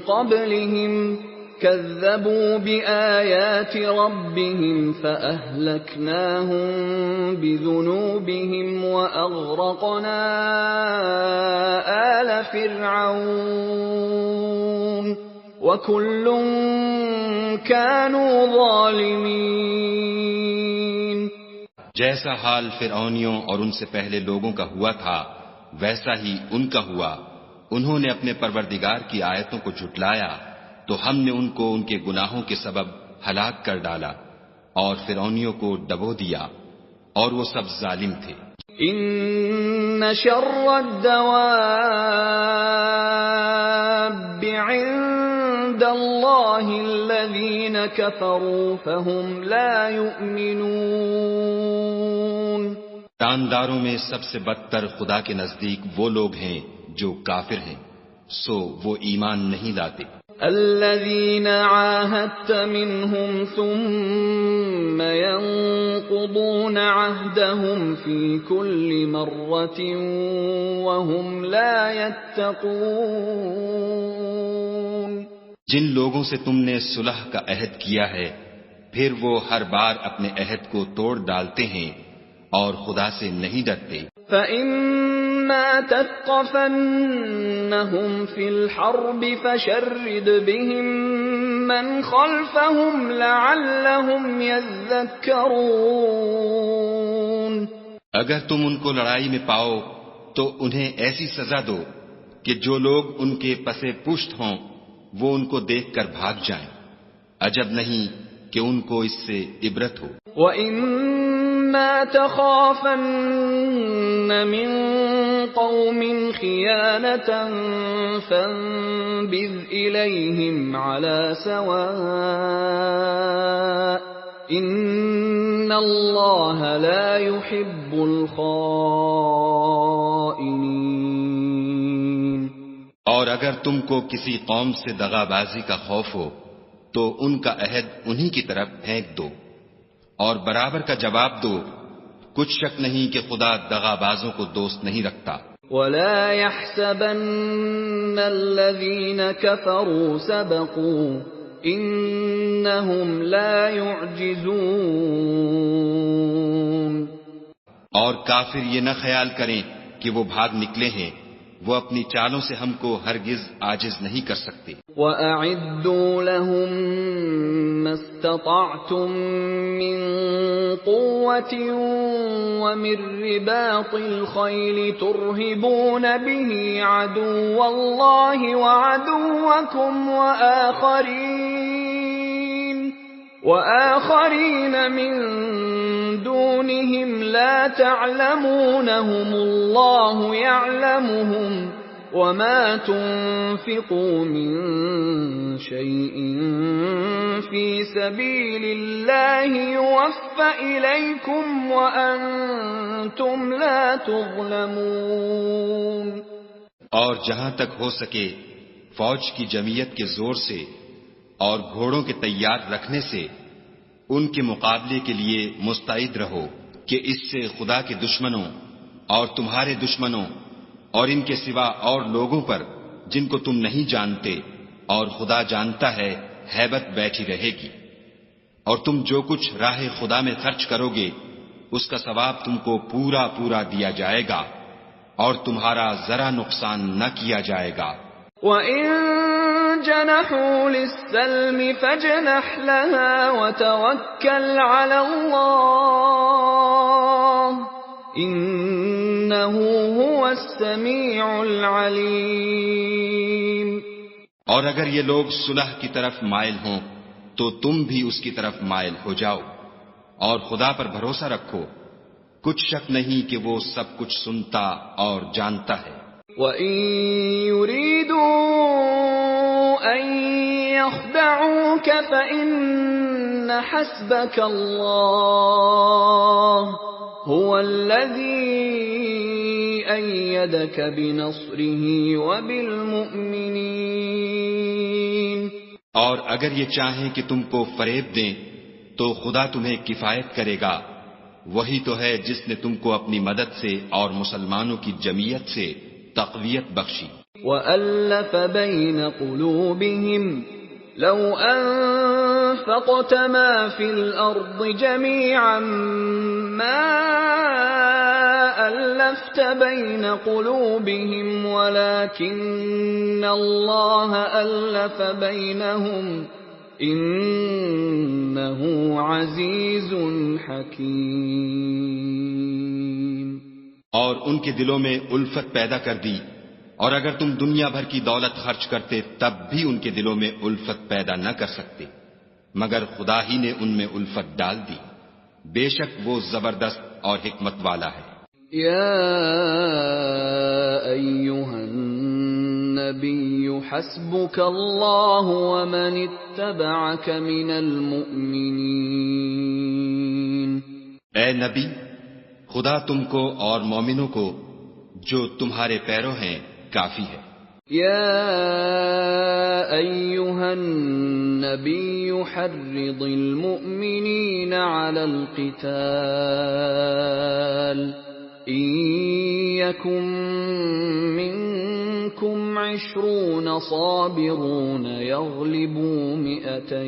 قبلهم كذبوا بآيات ربهم فأهلكناهم بذنوبهم وأغرقنا آل فرعون وكل كانوا ظالمين۔ جیسا حال فرعونیوں اور ان سے پہلے لوگوں کا ہوا تھا ویسا ہی ان کا ہوا، انہوں نے اپنے پروردگار کی آیتوں کو جھٹلایا تو ہم نے ان کو ان کے گناہوں کے سبب ہلاک کر ڈالا اور فرعونیوں کو ڈبو دیا، اور وہ سب ظالم تھے۔ ان شر الدواب عند اللہ الذین کفروا فهم لا یؤمنون۔ جانداروں میں سب سے بدتر خدا کے نزدیک وہ لوگ ہیں جو کافر ہیں، سو وہ ایمان نہیں لاتے۔ الذين عاهدت منهم ثم ينقضون عهدهم في كل مرة وهم لا يتقون۔ جن لوگوں سے تم نے صلح کا عہد کیا ہے پھر وہ ہر بار اپنے عہد کو توڑ ڈالتے ہیں اور خدا سے نہیں ڈرتے۔ فَإِمَّا تَثْقَفَنَّهُمْ فِي الْحَرْبِ فَشَرِّدْ بِهِمْ مَنْ خَلْفَهُمْ لَعَلَّهُمْ يَذَّكَّرُونَ۔ اگر تم ان کو لڑائی میں پاؤ تو انہیں ایسی سزا دو کہ جو لوگ ان کے پسے پشت ہوں وہ ان کو دیکھ کر بھاگ جائیں، عجب نہیں کہ ان کو اس سے عبرت ہو۔ وَإِمَّا تَخَافَنَّ مِن قَوْمٍ خِيَانَةً فَانبِذْ إِلَيْهِمْ عَلَى سَوَاءٍ إِنَّ اللَّهَ لَا يُحِبُّ الْخَائِنِينَ۔ اور اگر تم کو کسی قوم سے دغا بازی کا خوف ہو تو ان کا عہد انہی کی طرف پھینک دو اور برابر کا جواب دو، کچھ شک نہیں کہ خدا دغا بازوں کو دوست نہیں رکھتا۔ وَلَا يَحْسَبَنَّ الَّذِينَ كَفَرُوا سَبَقُوا إِنَّهُمْ لَا يُعْجِزُونَ۔ اور کافر یہ نہ خیال کریں کہ وہ بھاگ نکلے ہیں، وہ اپنی چالوں سے ہم کو ہرگز عاجز نہیں کر سکتے۔ وَأَعِدُّوا لَهُم مَّا اسْتَطَعْتُم مِّن قُوَّةٍ وَمِن رِّبَاطِ الْخَيْلِ تُرْهِبُونَ بِهِ عَدُوَّ اللَّهِ وَعَدُوَّكُمْ وَآخَرِينَ مِن دُونِهِمْ لَا تَعْلَمُونَهُمُ اللَّهُ يَعْلَمُهُمْ وَمَا تُنفِقُوا مِن شَيْءٍ فِي سَبِيلِ اللَّهِ يُوَفَّ إِلَيْكُمْ وَأَنتُمْ لَا تُظْلَمُونَ۔ اور جہاں تک ہو سکے فوج کی جمعیت کے زور سے اور گھوڑوں کے تیار رکھنے سے ان کے مقابلے کے لیے مستعد رہو کہ اس سے خدا کے دشمنوں اور تمہارے دشمنوں اور ان کے سوا اور لوگوں پر جن کو تم نہیں جانتے اور خدا جانتا ہے ہیبت بیٹھی رہے گی، اور تم جو کچھ راہ خدا میں خرچ کرو گے اس کا ثواب تم کو پورا پورا دیا جائے گا اور تمہارا ذرا نقصان نہ کیا جائے گا۔ وَإِن جَنَحُوا لِلسَّلْمِ فَاجْنَحْ لَهَا وَتَوَكَّلْ عَلَى اللَّهِ إِنَّهُ هُوَ السَّمِيعُ الْعَلِيمُ۔ اور اگر یہ لوگ صلح کی طرف مائل ہوں تو تم بھی اس کی طرف مائل ہو جاؤ اور خدا پر بھروسہ رکھو، کچھ شک نہیں کہ وہ سب کچھ سنتا اور جانتا ہے۔ وَإِن يُرِيدُوا أَن يَخْدَعُوكَ فَإِنَّ حَسْبَكَ اللَّهُ هُوَ الَّذِي أَيَّدَكَ بِنَصْرِهِ وَبِالْمُؤْمِنِينَ۔ اور اگر یہ چاہیں کہ تم کو فریب دیں تو خدا تمہیں کفایت کرے گا، وہی تو ہے جس نے تم کو اپنی مدد سے اور مسلمانوں کی جمعیت سے تقویت بخشی۔ وَأَلَّفَ بَيْنَ قُلُوبِهِمْ لَوْ أَنفَقْتَ مَا فِي الْأَرْضِ جَمِيعًا مَا أَلَّفْتَ بَيْنَ قُلُوبِهِمْ وَلَكِنَّ اللَّهَ أَلَّفَ بَيْنَهُمْ إِنَّهُ عَزِيزٌ حَكِيمٌ۔ اور ان کے دلوں میں الفت پیدا کر دی، اور اگر تم دنیا بھر کی دولت خرچ کرتے تب بھی ان کے دلوں میں الفت پیدا نہ کر سکتے، مگر خدا ہی نے ان میں الفت ڈال دی، بے شک وہ زبردست اور حکمت والا ہے۔ یا ایھا النبی حسبک اللہ ومن اتبعک من المؤمنین۔ اے نبی، خدا تم کو اور مومنوں کو جو تمہارے پیرو ہیں کافی ہے۔ یا ایھا النبی حرض المؤمنین علی القتال ان یکن منکم 20 صابرون یغلبوا 200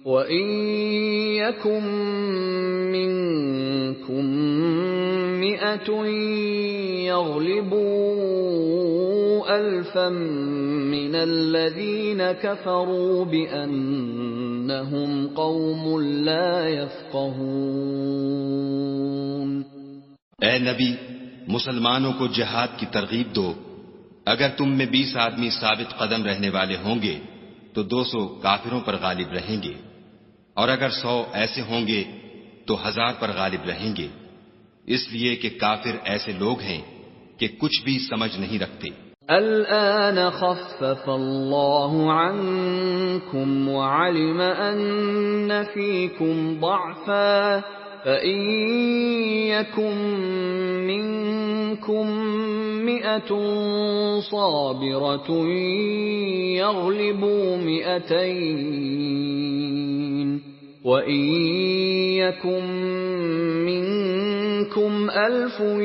وَإِن يَكُن مِّنكُم 100 يَغْلِبُوا 1000 مِّنَ الَّذِينَ كَفَرُوا بِأَنَّهُمْ قَوْمٌ لَّا يَفْقَهُونَ۔ اے نبی، مسلمانوں کو جہاد کی ترغیب دو، اگر تم میں 20 آدمی ثابت قدم رہنے والے ہوں گے تو 200 کافروں پر غالب رہیں گے، اور اگر 100 ایسے ہوں گے تو 1000 پر غالب رہیں گے، اس لیے کہ کافر ایسے لوگ ہیں کہ کچھ بھی سمجھ نہیں رکھتے۔ الآن خفف اللہ عنکم وعلم ان فیکم ضعفا فإن يكن منكم 100 صابرة يغلبوا 200 وإن يكن منكم 1000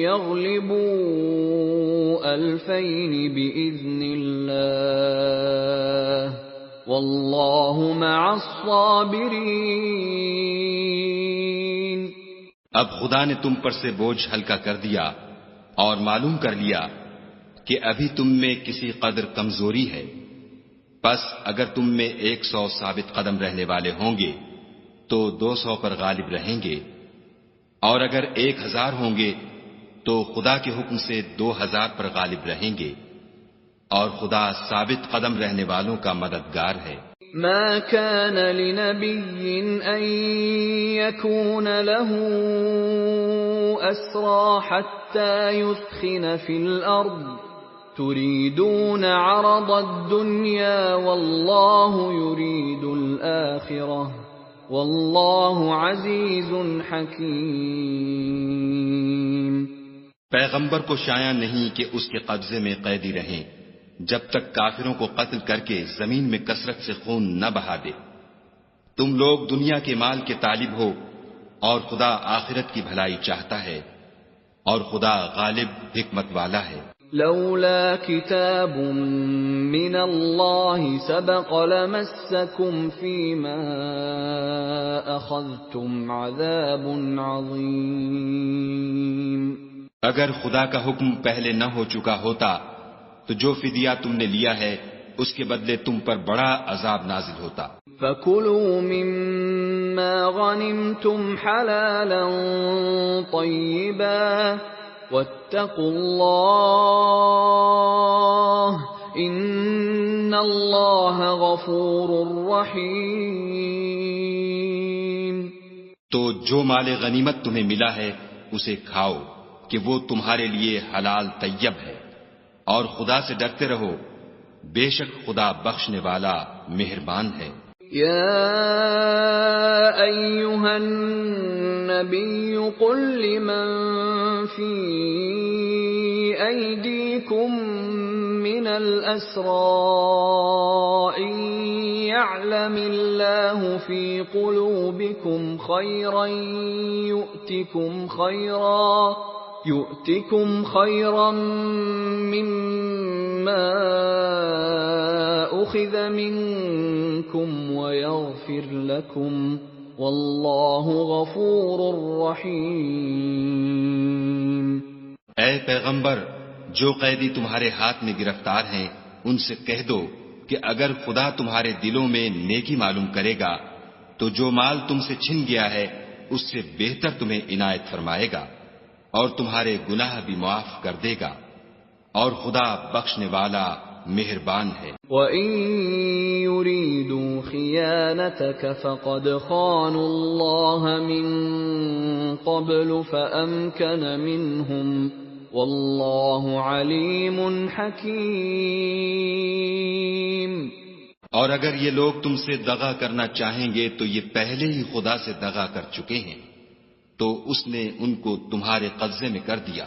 يغلبوا 2000 بإذن الله واللہ مع الصابرین۔ اب خدا نے تم پر سے بوجھ ہلکا کر دیا اور معلوم کر لیا کہ ابھی تم میں کسی قدر کمزوری ہے، پس اگر تم میں 100 ثابت قدم رہنے والے ہوں گے تو 200 پر غالب رہیں گے، اور اگر 1000 ہوں گے تو خدا کے حکم سے 2000 پر غالب رہیں گے، اور خدا ثابت قدم رہنے والوں کا مددگار ہے۔ ما كان لنبي أن يكون له أسرى حتى يثخن في الأرض تريدون عرض الدنيا والله يريد الآخرة والله عزيز حكيم۔ پیغمبر کو شایع نہیں کہ اس کے قبضے میں قیدی رہیں جب تک کافروں کو قتل کر کے زمین میں کثرت سے خون نہ بہا دے۔ تم لوگ دنیا کے مال کے طالب ہو اور خدا آخرت کی بھلائی چاہتا ہے، اور خدا غالب حکمت والا ہے۔ لولا كتاب من الله سبق لمسكم فيما أخذتم عذاب عظيم۔ اگر خدا کا حکم پہلے نہ ہو چکا ہوتا تو جو فدیہ تم نے لیا ہے اس کے بدلے تم پر بڑا عذاب نازل ہوتا۔ فَكُلُوا مِمَّا غَنِمْتُمْ حَلَالًا طَيِّبًا وَاتَّقُوا اللَّهَ إِنَّ اللَّهَ غَفُورٌ رَّحِيمٌ۔ تو جو مال غنیمت تمہیں ملا ہے اسے کھاؤ کہ وہ تمہارے لیے حلال طیب ہے، اور خدا سے ڈرتے رہو، بے شک خدا بخشنے والا مہربان ہے۔ یا ایھا النبی قل لمن فی ایدیکم من من الأسرى إن يعلم الله في قلوبكم خيرا يؤتكم خيرا مما أخذ منكم ويغفر لكم واللہ غفور رحیم۔ اے پیغمبر، جو قیدی تمہارے ہاتھ میں گرفتار ہیں ان سے کہہ دو کہ اگر خدا تمہارے دلوں میں نیکی معلوم کرے گا تو جو مال تم سے چھن گیا ہے اس سے بہتر تمہیں عنایت فرمائے گا اور تمہارے گناہ بھی معاف کر دے گا، اور خدا بخشنے والا مہربان ہے۔ وَإِن يُرِيدُوا خِيَانَتَكَ فَقَدْ خَانُوا اللَّهَ مِن قَبْلُ فَأَمْكَنَ مِنْهُمْ وَاللَّهُ عَلِيمٌ حَكِيمٌ۔ اور اگر یہ لوگ تم سے دغا کرنا چاہیں گے تو یہ پہلے ہی خدا سے دغا کر چکے ہیں، تو اس نے ان کو تمہارے قبضے میں کر دیا،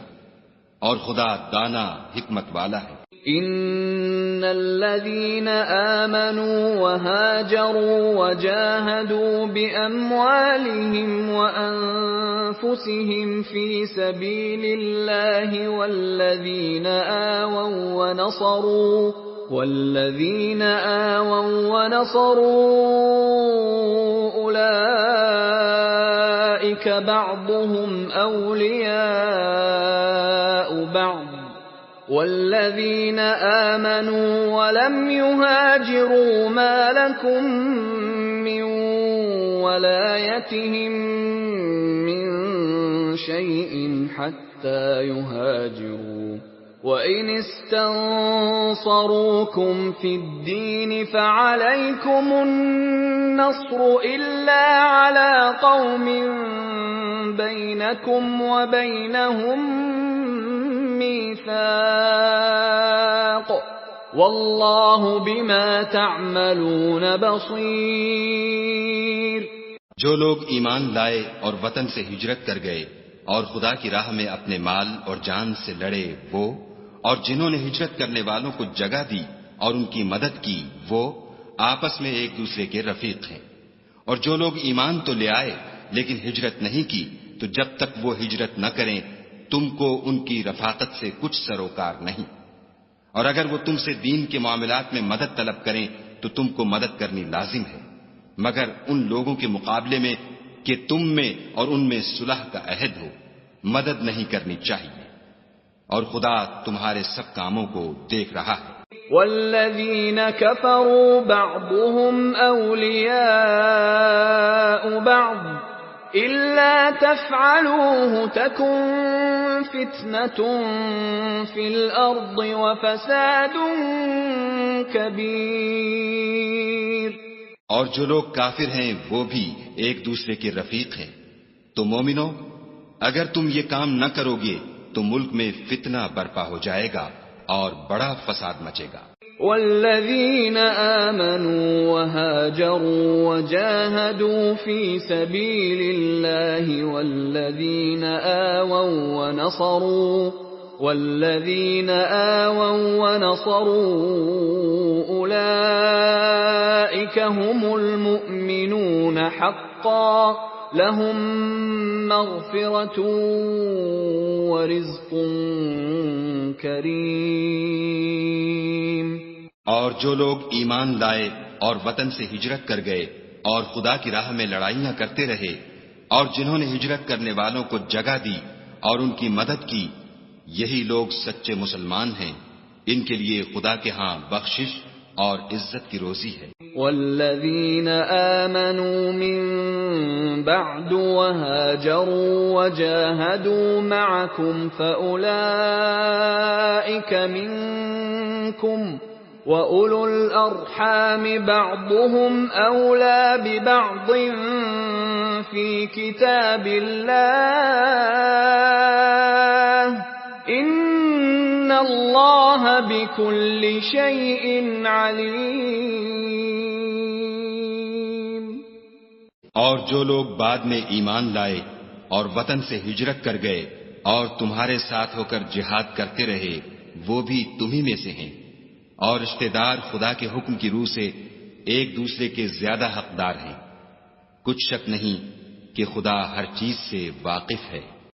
اور خدا دانا حکمت والا ہے۔ ان الذين آمنوا وهاجروا وجاهدوا بأموالهم وأنفسهم في سبيل الله والذين آووا ونصروا أولئك بعضهم أولياء بعض والذين آمنوا ولم يهاجروا ما لكم من ولايتهم من شيء حتى يهاجروا وإن استنصروكم في الدين فعليكم النصر إلا على قوم بينكم وبينهم میثاق واللہ بما تعملون بصیر۔ جو لوگ ایمان لائے اور وطن سے ہجرت کر گئے اور خدا کی راہ میں اپنے مال اور جان سے لڑے وہ، اور جنہوں نے ہجرت کرنے والوں کو جگہ دی اور ان کی مدد کی وہ آپس میں ایک دوسرے کے رفیق ہیں۔ اور جو لوگ ایمان تو لے آئے لیکن ہجرت نہیں کی تو جب تک وہ ہجرت نہ کریں تم کو ان کی رفاقت سے کچھ سروکار نہیں، اور اگر وہ تم سے دین کے معاملات میں مدد طلب کریں تو تم کو مدد کرنی لازم ہے، مگر ان لوگوں کے مقابلے میں کہ تم میں اور ان میں صلح کا عہد ہو مدد نہیں کرنی چاہیے، اور خدا تمہارے سب کاموں کو دیکھ رہا ہے۔ والذین کفروا بعضهم اولیاء بعض إِلَّا تَفْعَلُوهُ تَكُنْ فِتْنَةٌ فِي الْأَرْضِ وَفَسَادٌ كَبِيرٌ۔ اور جو لوگ کافر ہیں وہ بھی ایک دوسرے کے رفیق ہیں، تو مومنو اگر تم یہ کام نہ کرو گے تو ملک میں فتنہ برپا ہو جائے گا اور بڑا فساد مچے گا۔ والذین آمنوا وهاجروا وجاهدوا في سبيل الله والذین آووا ونصروا أولئك هم المؤمنون حقا لهم مغفرة ورزق کریم۔ اور جو لوگ ایمان لائے اور وطن سے ہجرت کر گئے اور خدا کی راہ میں لڑائیاں کرتے رہے، اور جنہوں نے ہجرت کرنے والوں کو جگہ دی اور ان کی مدد کی، یہی لوگ سچے مسلمان ہیں، ان کے لیے خدا کے ہاں بخشش اور عزت کی روزی ہے۔ والذین آمنوا من بعد وهاجروا وجاهدوا معكم فأولئك منكم وَأُولُو الْأَرْحَامِ بَعْضُهُمْ أَوْلَى بِبَعْضٍ فِي كِتَابِ اللَّهِ إِنَّ اللَّهَ بِكُلِّ شَيْءٍ عَلِيمٌ۔ اور جو لوگ بعد میں ایمان لائے اور وطن سے ہجرت کر گئے اور تمہارے ساتھ ہو کر جہاد کرتے رہے وہ بھی تمہیں میں سے ہیں، اور رشتہ دار خدا کے حکم کی روح سے ایک دوسرے کے زیادہ حقدار ہیں۔ کچھ شک نہیں کہ خدا ہر چیز سے واقف ہے۔